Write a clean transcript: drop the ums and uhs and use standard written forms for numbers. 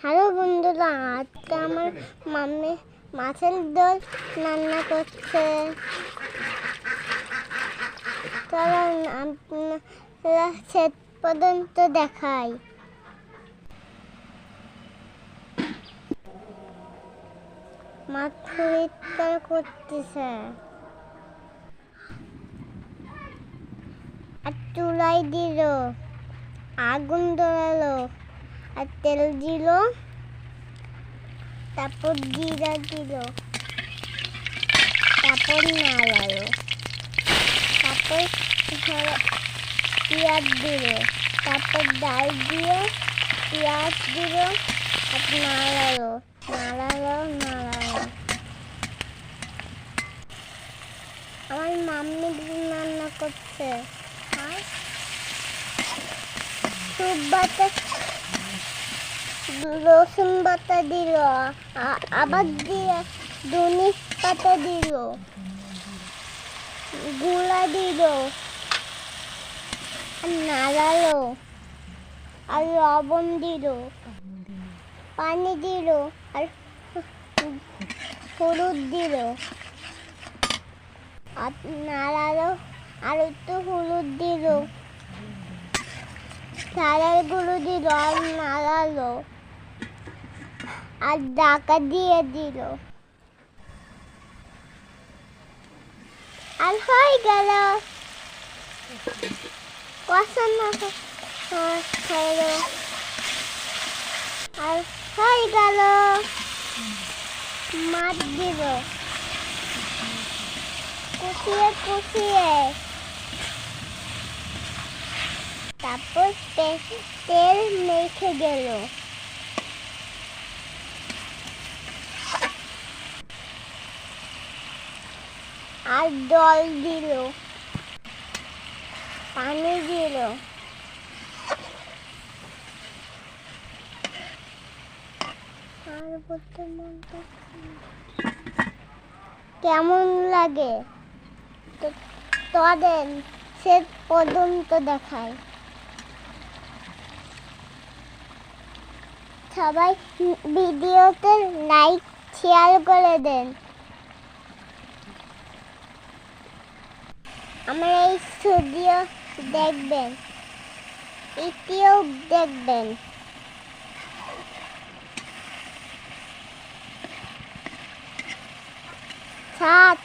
Hello বন্ধুরা, আজকে আমার মাম্মি মাছের দোল রান্না করছে। চলো আপনারা শেষ পর্যন্ত দেখাই। মাছ পরিষ্কার করতেছে আর চুলাই দিল, আগুন ধরালো আর তেল দিল, তারপর জিরা দিল, তারপর নাড়ালো, তারপর পেঁয়াজ দিল, তারপর ডাল দিয়ে পেঁয়াজ দিল আর নাড়ালো নাড়ালো নাড়ালো। আমার মাম্মি রান্না করছে। আর সুপ বাটা, রসুন বাটা দিল, আবার দিয়ে ধনে পাতা দিল, গুঁড়া দিল আর নাড়ালো, আর লবণ দিল, পানি দিল আর হলুদ দিল আর নাড়ালো, আর একটু হলুদ দিল, চালের গুঁড়ো দিল আর নাড়ালো আর ঢাকা দিয়ে দিল আর হয়ে গেল কষানো হয়ে গেল আর হয়ে গেল। মাছ দিল কষিয়ে কষিয়ে, তারপর তেল মেখে গেল আর জল দিল, পানি দিল। আর বলতে মনটা কেমন লাগে তোদের শেষ পর্যন্ত দেখায়। সবাই ভিডিওতে লাইক শেয়ার করে দেন। আমার এই ভিডিও দেখবেন, ইউটিউব দেখবেন। সাত